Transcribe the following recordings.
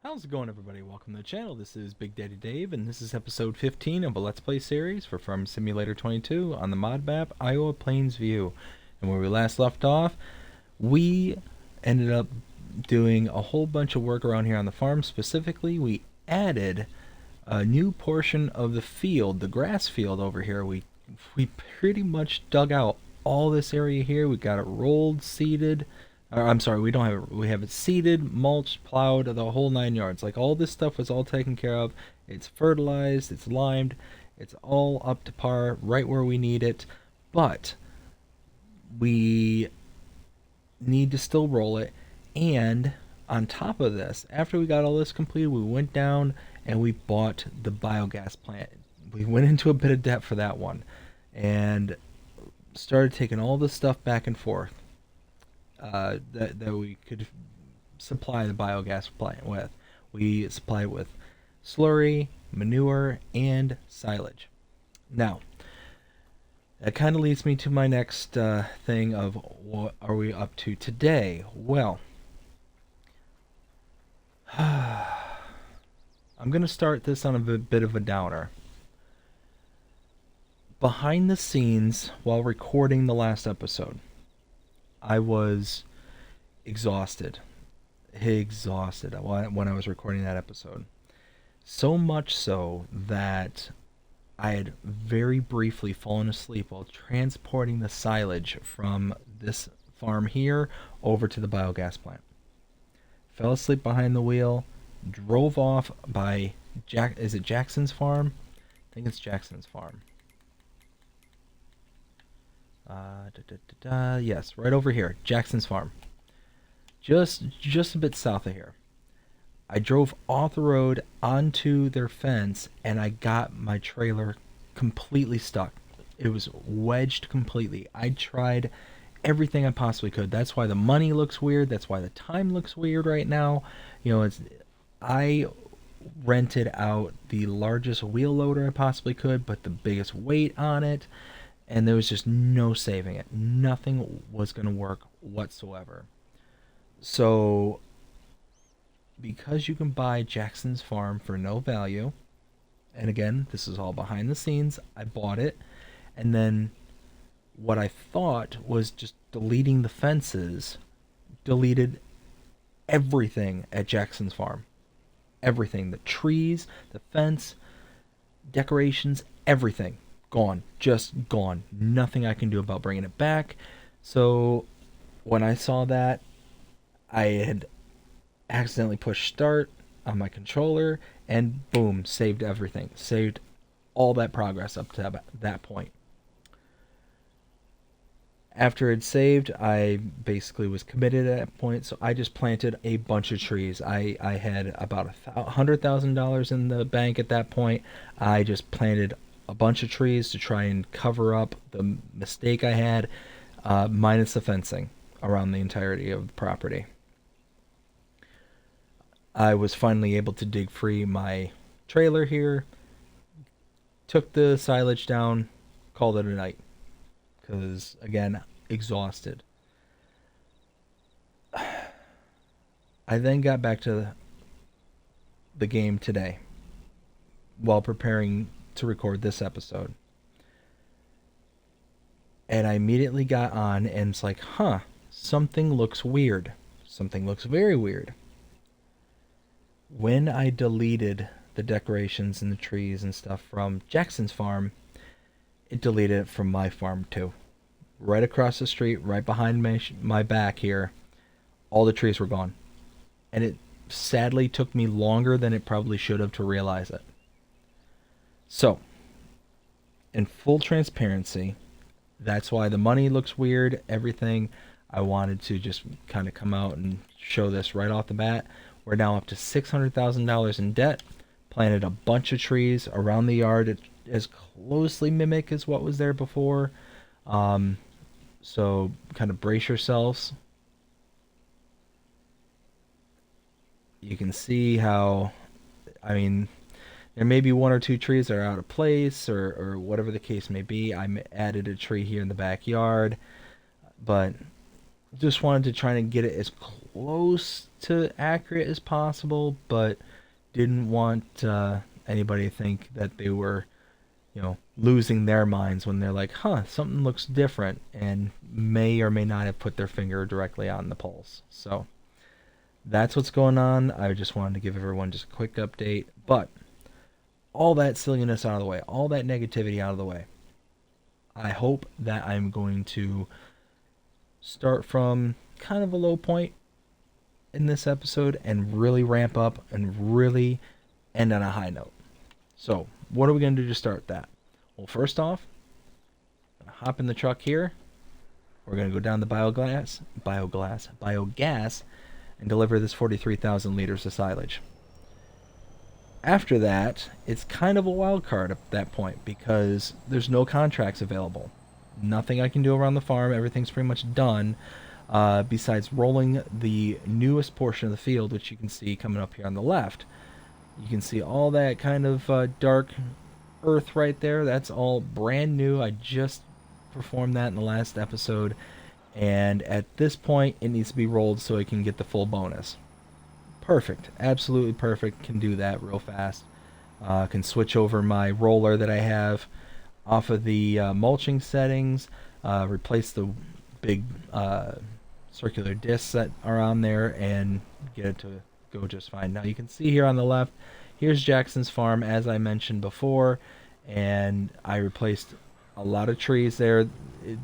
How's it going, everybody? Welcome to the channel. This is Big Daddy Dave, and this is episode 15 of a Let's Play series for Farm Simulator 22 on the mod map Iowa Plains View. And where we last left off, we ended up doing a whole bunch of work around here on the farm. Specifically, we added a new portion of the field, the grass field over here. We pretty much dug out all this area here. We got it rolled, seeded. I'm sorry, we don't have it. We have it seeded, mulched, plowed, the whole 9 yards. Like, all this stuff was all taken care of. It's fertilized, it's limed, it's all up to par, right where we need it. But we need to still roll it. And on top of this, after we got all this completed, we went down and we bought the biogas plant. We went into a bit of debt for that one and started taking all this stuff back and forth that we could supply the biogas plant with. We supply it with slurry, manure, and silage. Now, that kind of leads me to my next thing of what are we up to today? Well, I'm going to start this on a bit of a downer. Behind the scenes, while recording the last episode, I was exhausted when I was recording that episode. So much so that I had very briefly fallen asleep while transporting the silage from this farm here over to the biogas plant. Fell asleep behind the wheel, drove off by is it Jackson's farm? I think it's Jackson's farm. Yes, right over here, Jackson's farm. Just a bit south of here. I drove off the road onto their fence, and I got my trailer completely stuck. It was wedged completely. I tried everything I possibly could. That's why the money looks weird. That's why the time looks weird right now. I rented out the largest wheel loader I possibly could, but the biggest weight on it, and there was just no saving it. Nothing was going to work whatsoever. So, because you can buy Jackson's farm for no value, and again, this is all behind the scenes, I bought it, and then what I thought was just deleting the fences, deleted everything at Jackson's farm. Everything. The trees, the fence, decorations, everything. Gone. Just gone. Nothing I can do about bringing it back. So when I saw that, I had accidentally pushed start on my controller, and boom, saved everything. Saved all that progress up to that point. After it saved, I basically was committed at that point, so I just planted a bunch of trees. I had about $100,000 in the bank at that point. I just planted a bunch of trees to try and cover up the mistake I had, minus the fencing around the entirety of the property. I was finally able to dig free my trailer here, took the silage down, called it a night. Because, again, exhausted. I then got back to the game today while preparing to record this episode. And I immediately got on, and it's like, something looks weird. Something looks very weird. When I deleted the decorations and the trees and stuff from Jackson's farm, it deleted it from my farm too. Right across the street, right behind my back here, all the trees were gone. And it sadly took me longer than it probably should have to realize it. So, in full transparency, that's why the money looks weird, everything. I wanted to just kind of come out and show this right off the bat. We're now up to $600,000 in debt. Planted a bunch of trees around the yard as closely mimic as what was there before. So kind of brace yourselves. You can see how, there may be one or two trees that are out of place or whatever the case may be. I added a tree here in the backyard, but just wanted to try and get it as close to accurate as possible, but didn't want anybody to think that they were, losing their minds when they're like, huh, something looks different, and may or may not have put their finger directly on the pulse. So that's what's going on. I just wanted to give everyone just a quick update. But all that silliness out of the way, all that negativity out of the way, I hope that I'm going to start from kind of a low point in this episode and really ramp up and really end on a high note. So, what are we going to do to start that? Well, first off, I'm going to hop in the truck here. We're going to go down the biogas, and deliver this 43,000 liters of silage. After that, it's kind of a wild card at that point because there's no contracts available. Nothing I can do around the farm. Everything's pretty much done. Besides rolling the newest portion of the field, which you can see coming up here on the left. You can see all that kind of dark earth right there. That's all brand new. I just performed that in the last episode. And at this point, it needs to be rolled so it can get the full bonus. Perfect. Absolutely perfect. Can do that real fast. Can switch over my roller that I have off of the mulching settings. Replace the big circular discs that are on there and get it to go just fine. Now you can see here on the left, here's Jackson's farm as I mentioned before, and I replaced a lot of trees there.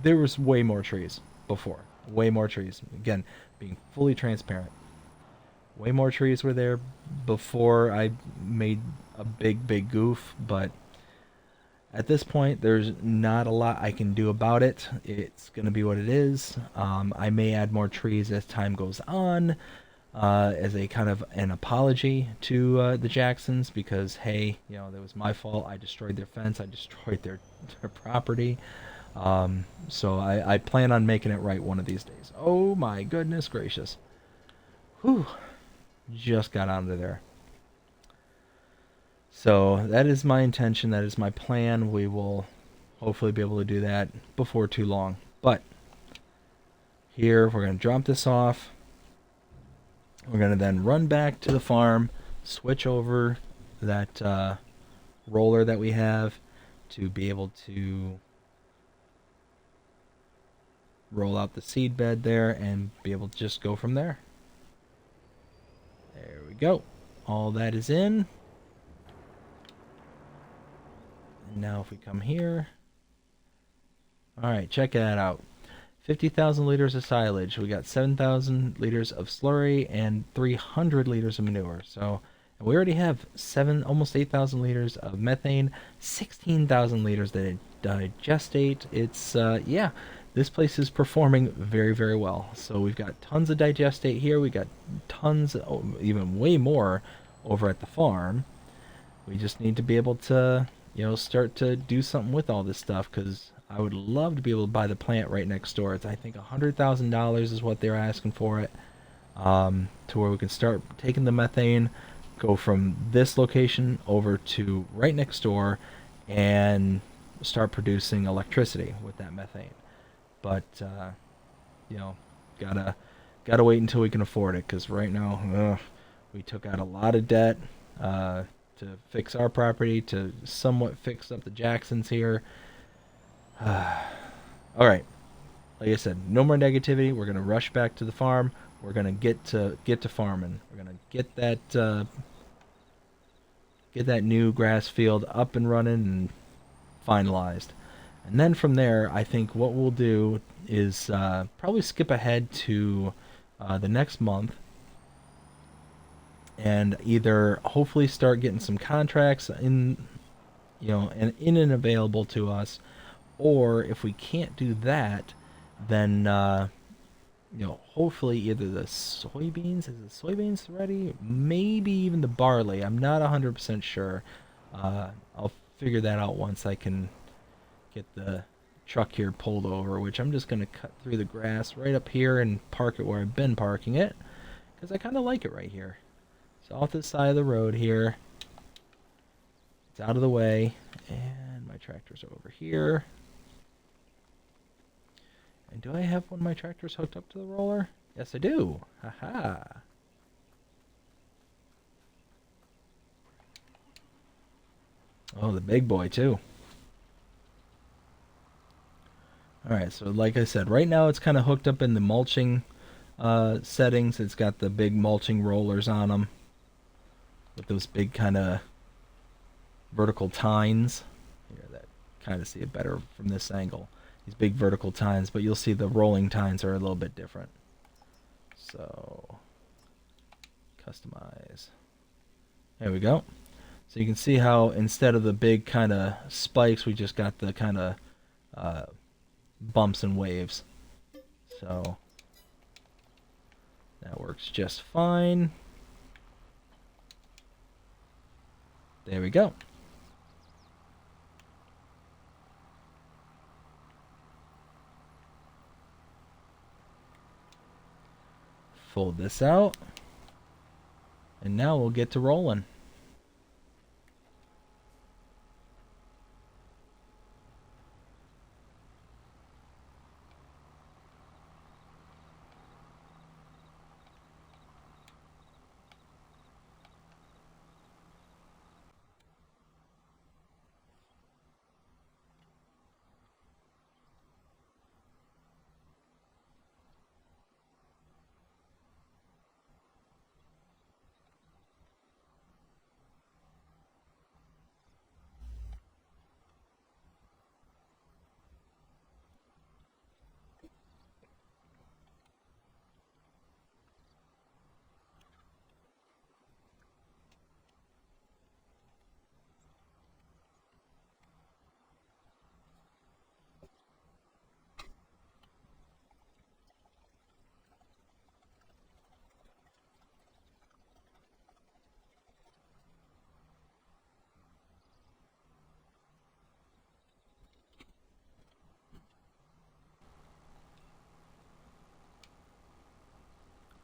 There was way more trees before. Way more trees. Again, being fully transparent. Way more trees were there before I made a big goof, but at this point, there's not a lot I can do about it. It's going to be what it is. I may add more trees as time goes on, as a kind of an apology to the Jacksons, because, hey, that was my fault. I destroyed their fence. I destroyed their property. So I plan on making it right one of these days. Oh, my goodness gracious. Whew. Just got onto there. So that is my intention. That is my plan. We will hopefully be able to do that before too long. But here we're going to drop this off. We're going to then run back to the farm, switch over that roller that we have to be able to roll out the seed bed there and be able to just go from there. There we go. All that is in. Now if we come here, all right, check that out. 50,000 liters of silage. We got 7,000 liters of slurry and 300 liters of manure. So we already have almost 8,000 liters of methane, 16,000 liters that digestate. It's yeah, this place is performing very well. So we've got tons of digestate here. We got tons, even way more over at the farm. We just need to be able to start to do something with all this stuff, because I would love to be able to buy the plant right next door. It's, I think, $100,000 is what they're asking for it, to where we can start taking the methane, go from this location over to right next door, and start producing electricity with that methane. But gotta wait until we can afford it, because right now, we took out a lot of debt to fix our property, to somewhat fix up the Jacksons here. Alright, like I said, no more negativity. We're going to rush back to the farm. We're going to get to farming. We're going to get that new grass field up and running and finalized. And then from there, I think what we'll do is probably skip ahead to the next month, and either hopefully start getting some contracts in and available to us, or if we can't do that, then hopefully either the soybeans, is the soybeans ready? Maybe even the barley. I'm not 100% sure. I'll figure that out once I can get the truck here pulled over, which I'm just going to cut through the grass right up here and park it where I've been parking it, because I kind of like it right here. It's off the side of the road here. It's out of the way, and my tractor's over here. And do I have one of my tractors hooked up to the roller? Yes, I do. Haha. Oh, the big boy, too. Alright, so like I said, right now it's kind of hooked up in the mulching settings. It's got the big mulching rollers on them with those big kind of vertical tines. Here, that kind of see it better from this angle. These big vertical tines, but you'll see the rolling tines are a little bit different. So, customize. There we go. So you can see how instead of the big kind of spikes, we just got the kind of uh, bumps and waves. So that works just fine. There we go. Fold this out. And now we'll get to rolling.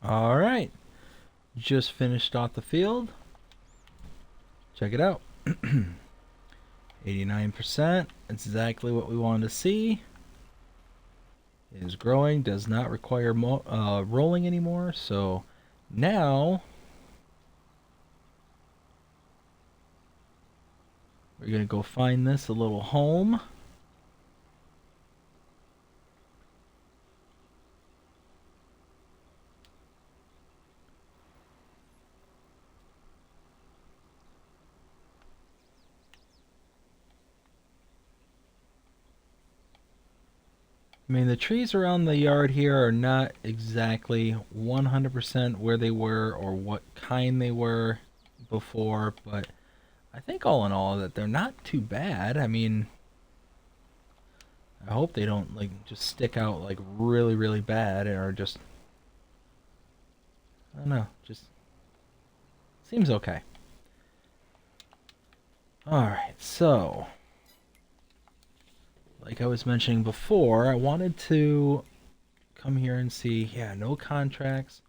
All right. Just finished off the field. Check it out. 89%. That's exactly what we wanted to see. It is growing. Does not require rolling anymore. So now we're going to go find this a little home. I mean, the trees around the yard here are not exactly 100% where they were or what kind they were before, but I think all in all that they're not too bad. I mean, I hope they don't like just stick out like really, really bad or just, I don't know, just seems okay. Alright, so like I was mentioning before, I wanted to come here and see, yeah, no contracts.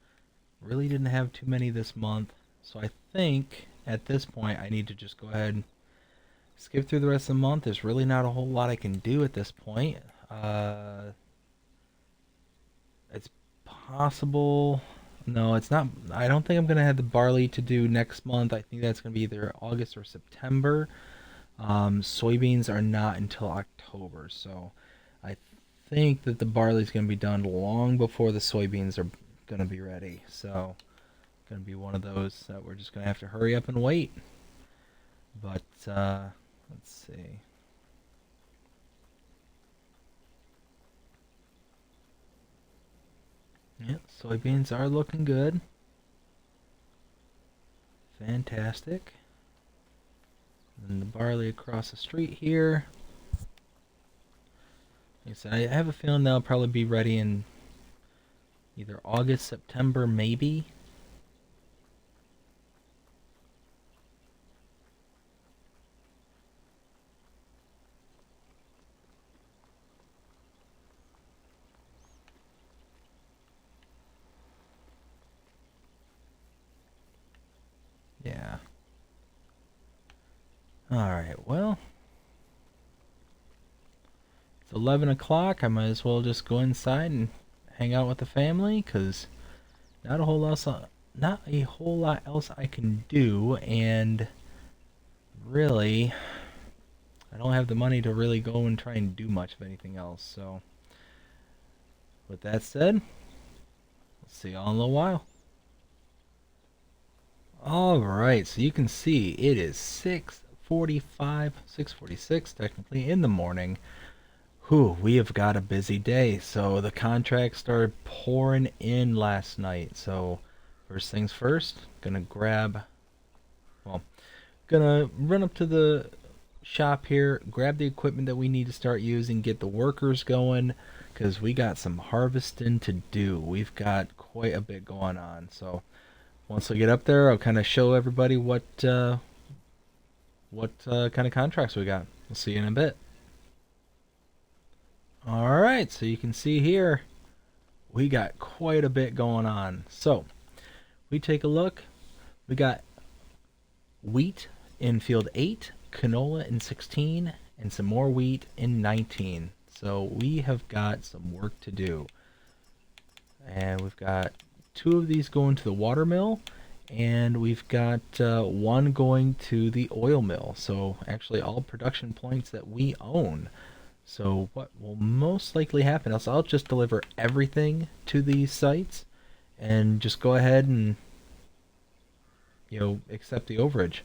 Really didn't have too many this month. So I think at this point I need to just go ahead and skip through the rest of the month. There's really not a whole lot I can do at this point. It's possible. No, it's not. I don't think I'm going to have the barley to do next month. I think that's going to be either August or September. Soybeans are not until October, so I think that the barley is going to be done long before the soybeans are going to be ready. So, going to be one of those that we're just going to have to hurry up and wait. But let's see. Yeah, soybeans are looking good. Fantastic. And the barley across the street here. Like I said, I have a feeling they'll probably be ready in either August, September, maybe. Yeah. Alright, well. It's 11 o'clock. I might as well just go inside and hang out with the family, because not a whole lot else I can do, and really, I don't have the money to really go and try and do much of anything else. So, with that said, we'll see y'all in a little while. Alright, so you can see it is 6:45, 6:46 technically in the morning. Whew, we have got a busy day. So the contract started pouring in last night. So first things first, gonna run up to the shop here, grab the equipment that we need to start using, get the workers going, because we got some harvesting to do. We've got quite a bit going on. So once I get up there, I'll kind of show everybody what kind of contracts we got. We'll see you in a bit. Alright, so you can see here, we got quite a bit going on. So, we take a look. We got wheat in field 8, canola in 16, and some more wheat in 19. So, we have got some work to do. And we've got 2 of these going to the water mill, and we've got 1 going to the oil mill. So, actually all production points that we own. So what will most likely happen is I'll just deliver everything to these sites and just go ahead and accept the overage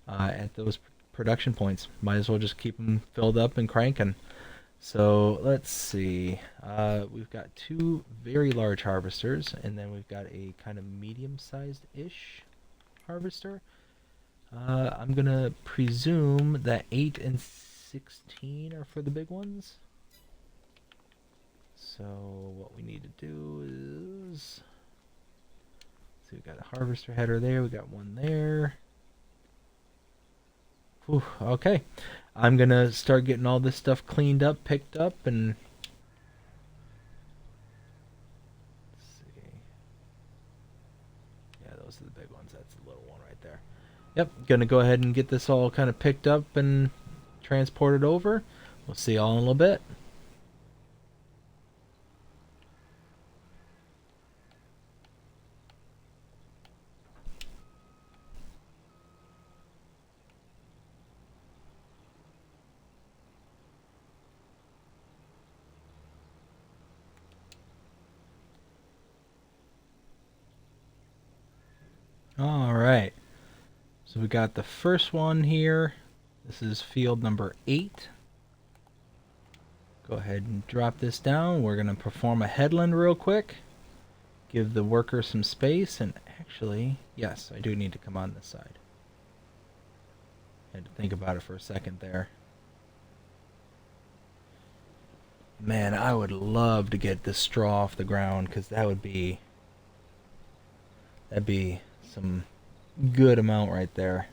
at those production points. Might as well just keep them filled up and cranking. So let's see. We've got 2 very large harvesters, and then we've got a kind of medium-sized-ish harvester. I'm gonna presume that 8 and 16 are for the big ones. So what we need to do is, so we got a harvester header there, we got 1 there. Whew, okay, I'm gonna start getting all this stuff cleaned up, picked up, and let's see. Yeah, those are the big ones. That's the little one right there. Yep, gonna go ahead and get this all kind of picked up and transported over. We'll see y'all in a little bit. Alright, so we got the first one here. This is field number 8. Go ahead and drop this down. We're going to perform a headland real quick. Give the worker some space, and actually, yes, I do need to come on this side. I had to think about it for a second there. Man, I would love to get this straw off the ground, because that'd be some good amount right there.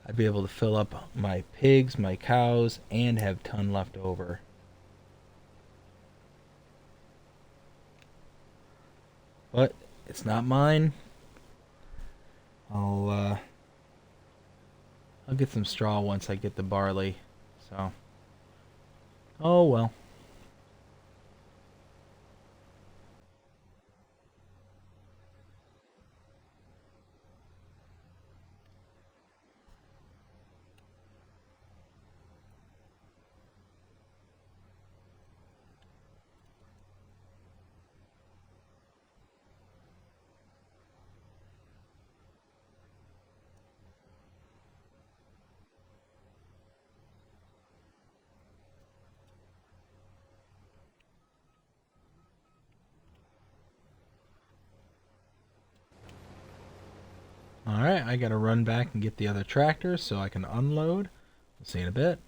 I'd be able to fill up my pigs, my cows, and have ton left over. But it's not mine. I'll get some straw once I get the barley. So, oh well. Alright, I gotta run back and get the other tractor so I can unload. We'll see you in a bit.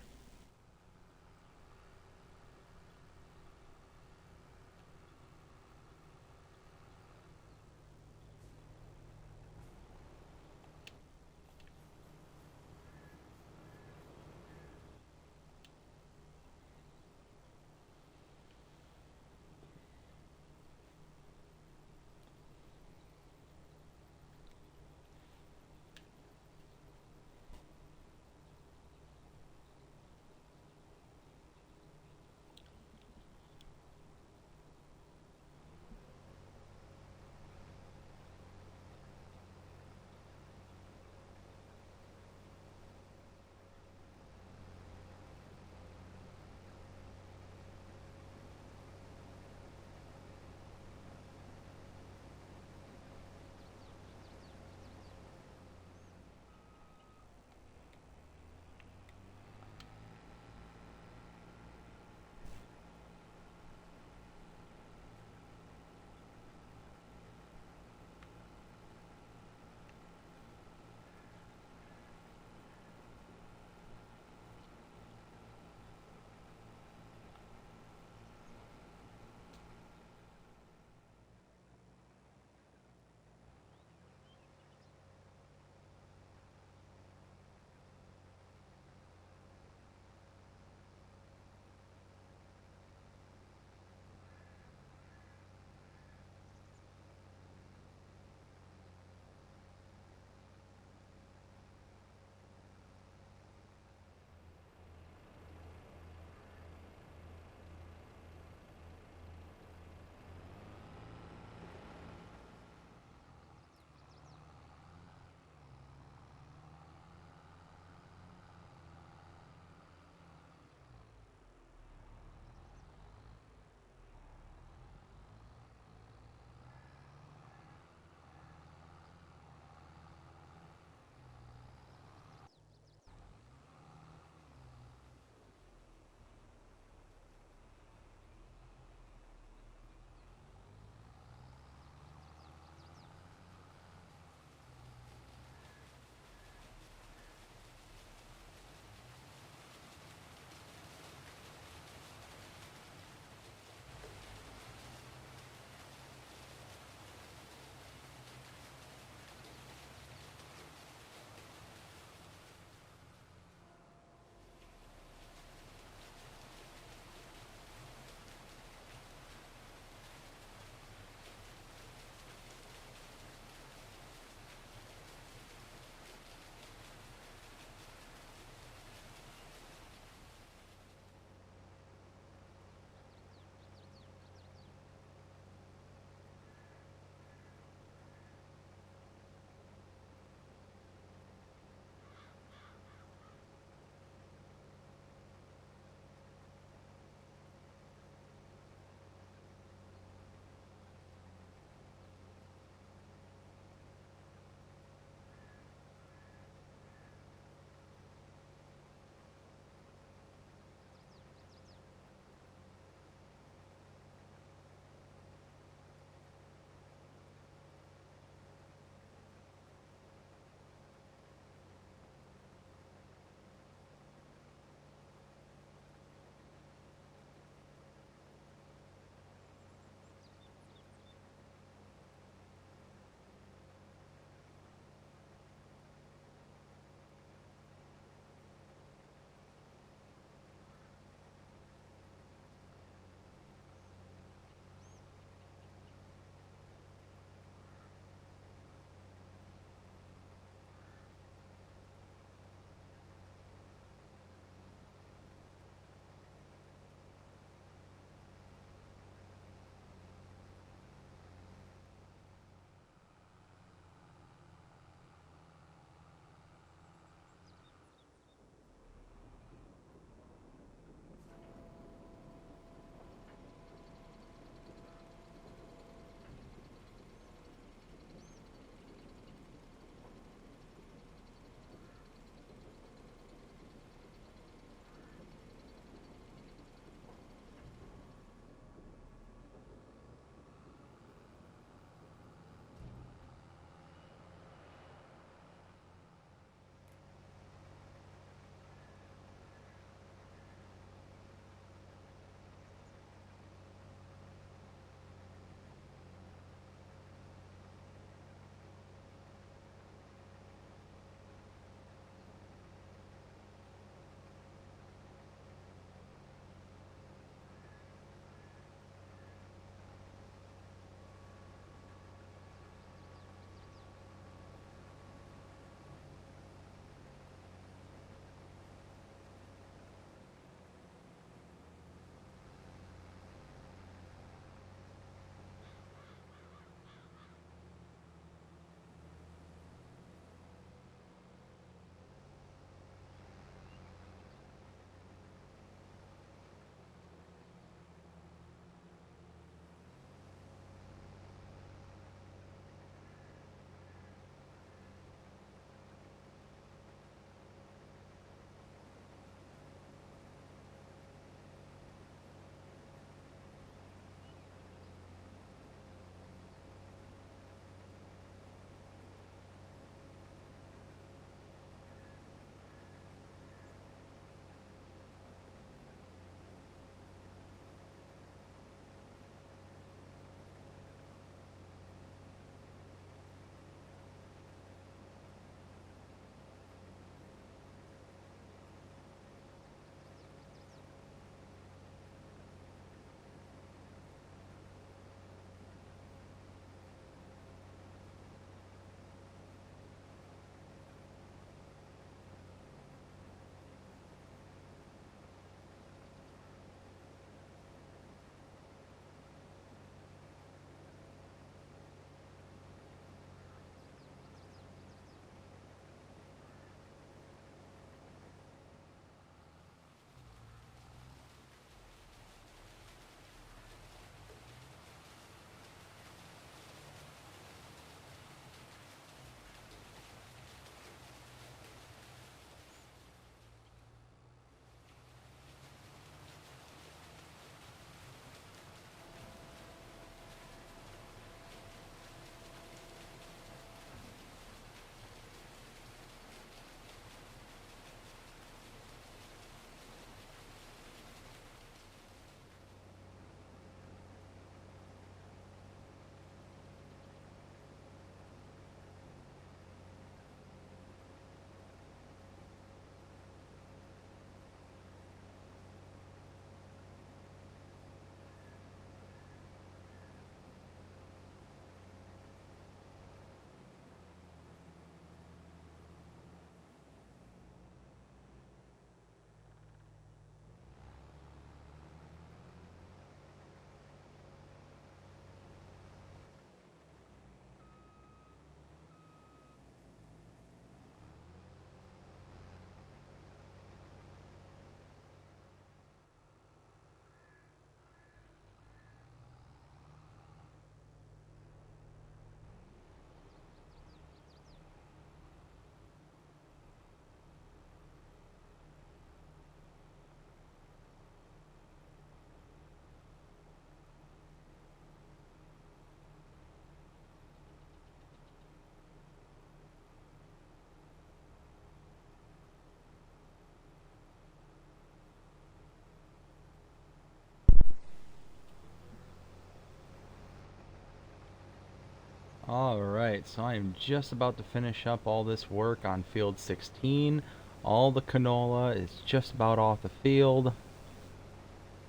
Alright, so I am just about to finish up all this work on field 16. All the canola is just about off the field.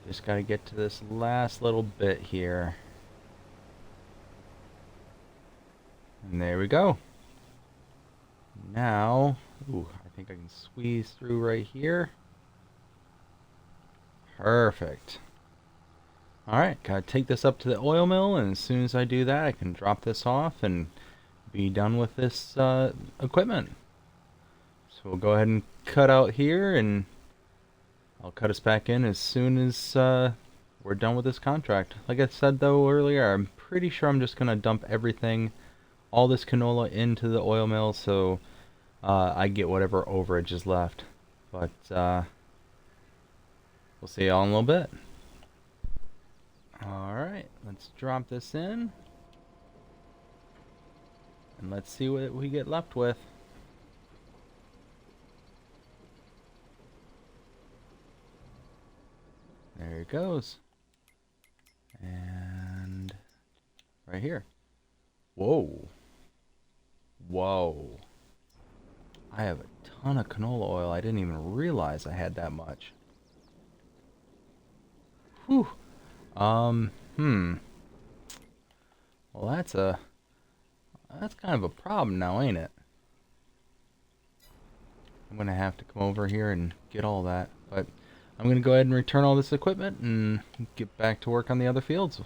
Just gotta get to this last little bit here. And there we go. Now, ooh, I think I can squeeze through right here. Perfect. Alright, gotta take this up to the oil mill, and as soon as I do that, I can drop this off and be done with this equipment. So we'll go ahead and cut out here, and I'll cut us back in as soon as we're done with this contract. Like I said though earlier, I'm pretty sure I'm just gonna dump everything, all this canola into the oil mill, so I get whatever overage is left. But we'll see y'all in a little bit. Alright, let's drop this in. And let's see what we get left with. There it goes. And right here. Whoa. Whoa. I have a ton of canola oil. I didn't even realize I had that much. Whew. Well, that's kind of a problem now, ain't it? I'm gonna have to come over here and get all that, but I'm gonna go ahead and return all this equipment and get back to work on the other fields.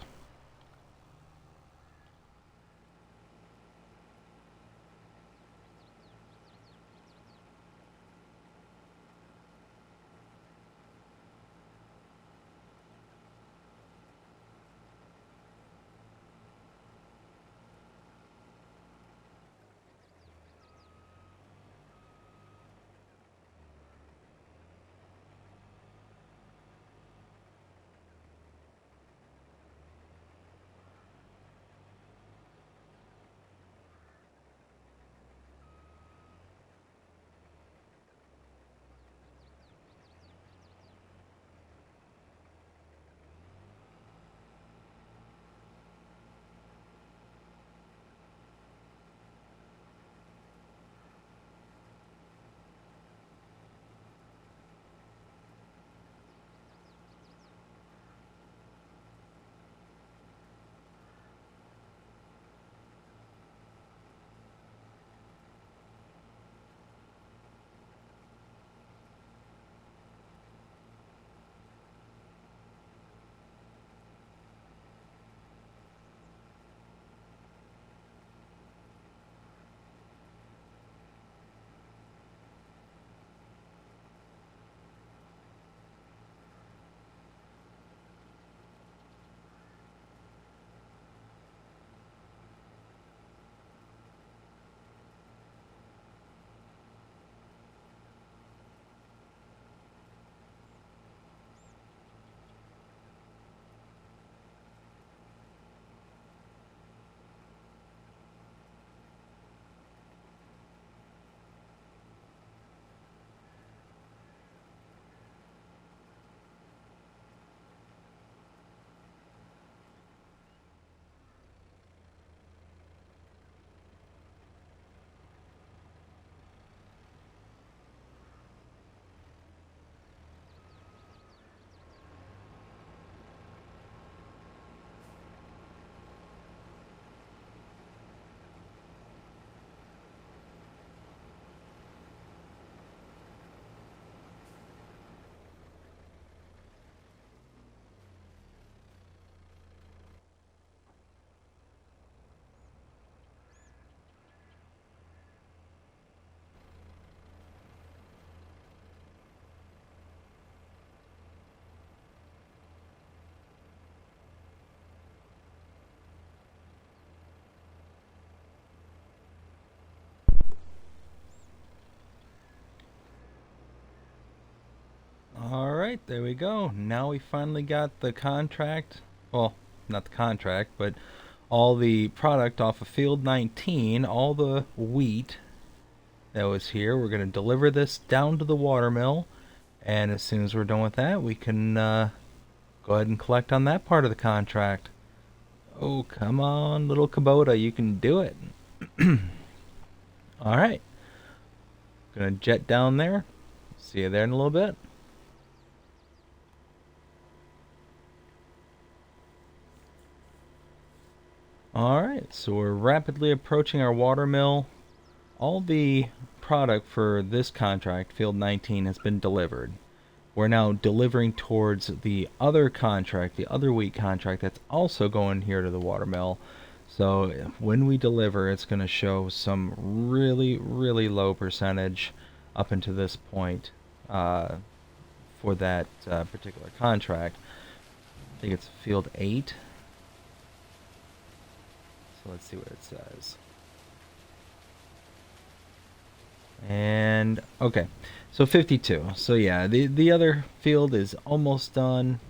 Alright, there we go. Now we finally got the contract. Well, not the contract, but all the product off of field 19, all the wheat that was here. We're going to deliver this down to the water mill, and as soon as we're done with that, we can go ahead and collect on that part of the contract. Oh, come on, little Kubota, you can do it. All right, gonna jet down there. See you there in a little bit. All right, so we're rapidly approaching our water mill. All the product for this contract, Field 19, has been delivered. We're now delivering towards the other contract, the other wheat contract that's also going here to the water mill. So when we deliver, it's going to show some really, really low percentage up until this point for that particular contract. I think it's Field 8. So let's see what it says. And okay, so 52. So yeah, the other field is almost done.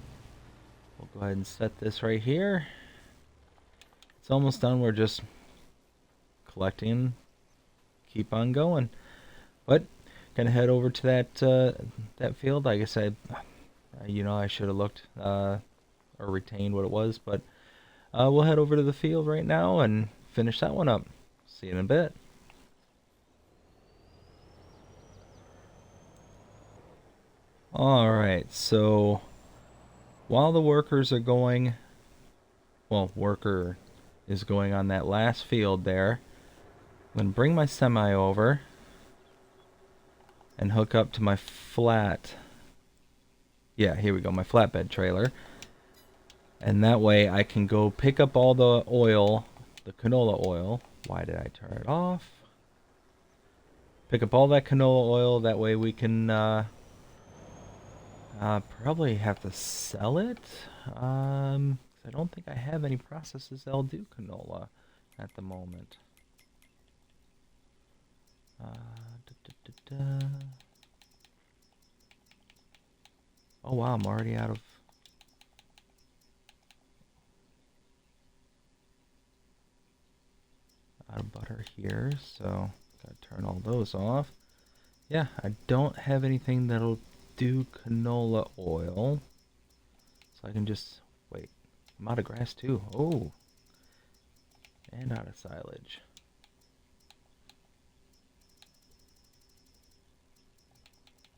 We'll go ahead and set this right here. It's almost done. We're just collecting, keep on going. But gonna head over to that field. Like I said, I should have looked or retained what it was, but we'll head over to the field right now and finish that one up. See you in a bit. Alright, so while the workers are going, worker is going on that last field there, I'm going to bring my semi over and hook up to my here we go, my flatbed trailer. And that way I can go pick up all the oil, the canola oil. Why did I turn it off? Pick up all that canola oil, that way we can probably have to sell it. I don't think I have any processes that'll do canola at the moment. Oh wow, I'm already out of butter here, so gotta turn all those off. Yeah, I don't have anything that'll do canola oil, so I can just wait. I'm out of grass too. Oh, and out of silage.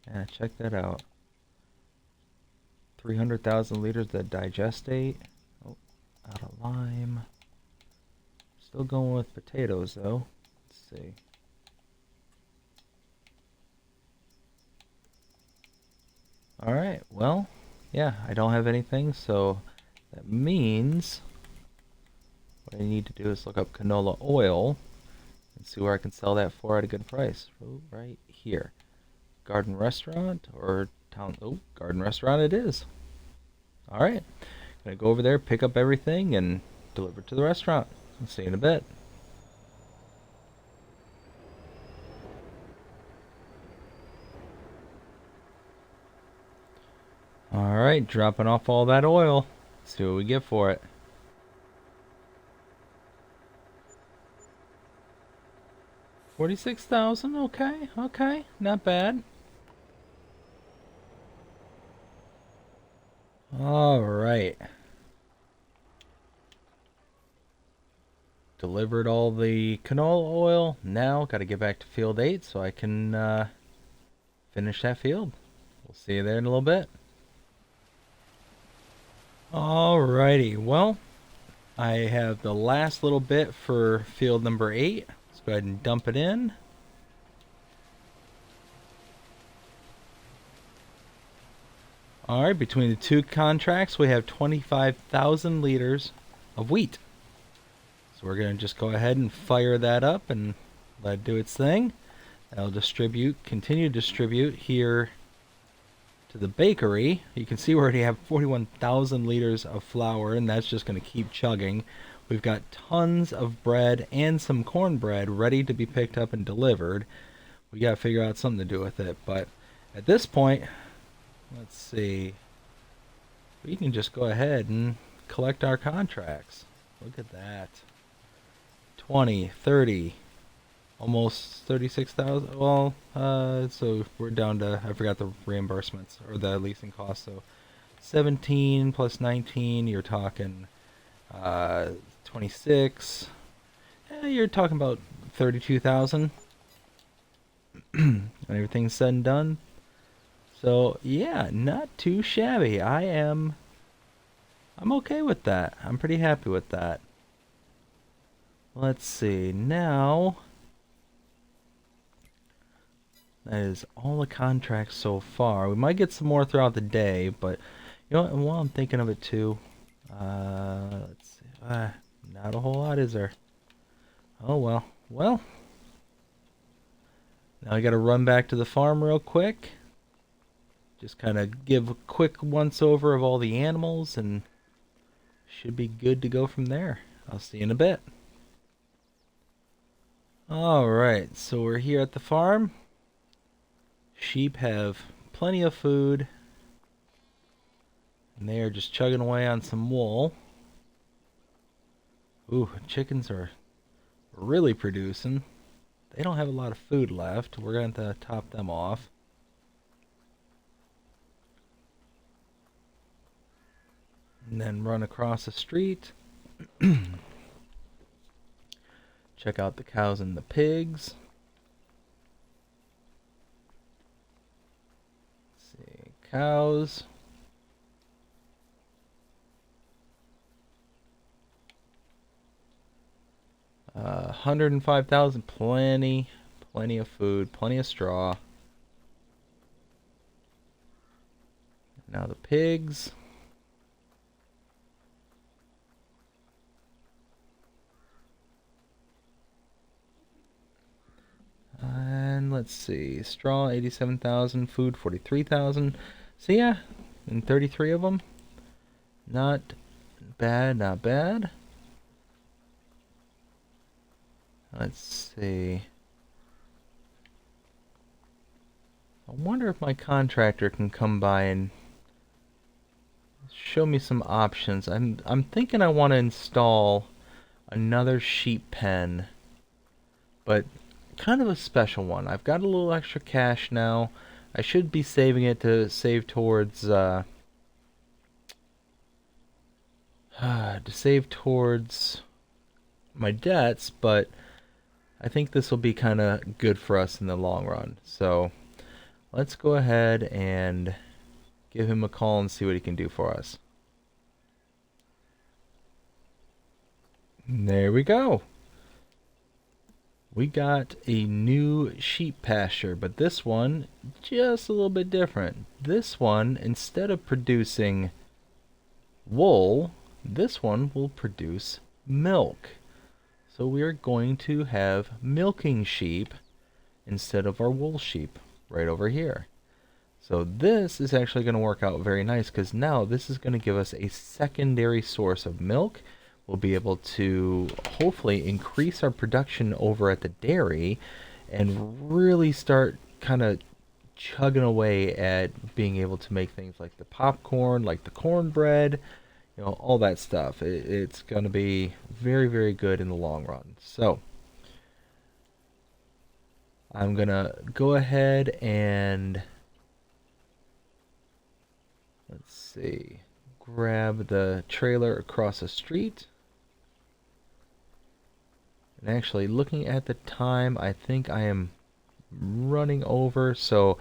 Yeah, check that out. 300,000 liters of digestate. Oh, out of lime. Still going with potatoes though. Let's see. Alright, well, yeah, I don't have anything, so that means what I need to do is look up canola oil and see where I can sell that for at a good price. Oh, right here. Garden Restaurant or Town... Oh, Garden Restaurant it is. Alright, gonna go over there, pick up everything, and deliver it to the restaurant. I'll see you in a bit. Alright, dropping off all that oil. See what we get for it. $46,000, okay, not bad. Alright. Delivered all the canola oil. Now, gotta get back to field 8 so I can finish that field. We'll see you there in a little bit. Alrighty, well, I have the last little bit for field number 8. Let's go ahead and dump it in. Alright, between the two contracts, we have 25,000 liters of wheat. So we're going to just go ahead and fire that up and let it do its thing. That'll continue to distribute here to the bakery. You can see we already have 41,000 liters of flour, and that's just going to keep chugging. We've got tons of bread and some cornbread ready to be picked up and delivered. We got to figure out something to do with it, but at this point, let's see. We can just go ahead and collect our contracts. Look at that. 20, 30, almost 36,000. Well, so we're down to, I forgot the reimbursements or the leasing costs. So 17 plus 19, you're talking Uh, 26. You're talking about 32,000 when everything's said and done. So yeah, not too shabby. I'm okay with that. I'm pretty happy with that. Let's see. Now that is all the contracts so far. We might get some more throughout the day, but you know what? And while I'm thinking of it too, let's see. Not a whole lot, is there? Oh well. Well, now I gotta run back to the farm real quick. Just kind of give a quick once over of all the animals and should be good to go from there. I'll see you in a bit. Alright, so we're here at the farm. Sheep have plenty of food. And they are just chugging away on some wool. Ooh, chickens are really producing. They don't have a lot of food left. We're going to top them off. And then run across the street. Check out the cows and the pigs. Let's see, cows. Uh, 105,000, plenty of food, plenty of straw. Now the pigs. And let's see, straw 87,000, food 43,000. So yeah, and 33 of them. Not bad, not bad. Let's see. I wonder if my contractor can come by and show me some options. I'm thinking I want to install another sheep pen, but kind of a special one. I've got a little extra cash now. I should be saving it to save towards my debts, but I think this will be kind of good for us in the long run. So let's go ahead and give him a call and see what he can do for us. There we go. We got a new sheep pasture, but this one just a little bit different. This one, instead of producing wool, this one will produce milk. So we are going to have milking sheep instead of our wool sheep right over here. So this is actually going to work out very nice because now this is going to give us a secondary source of milk. We'll be able to hopefully increase our production over at the dairy and really start kind of chugging away at being able to make things like the popcorn, like the cornbread, you know, all that stuff. It's going to be very, very good in the long run. So I'm going to go ahead and let's see, grab the trailer across the street. And actually, looking at the time, I think I am running over, so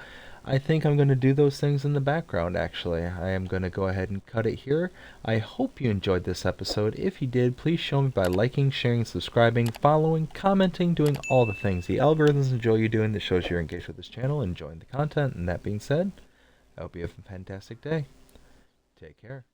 I think I'm going to do those things in the background, actually. I am going to go ahead and cut it here. I hope you enjoyed this episode. If you did, please show me by liking, sharing, subscribing, following, commenting, doing all the things the algorithms enjoy you doing that shows you're engaged with this channel, enjoying the content. And that being said, I hope you have a fantastic day. Take care.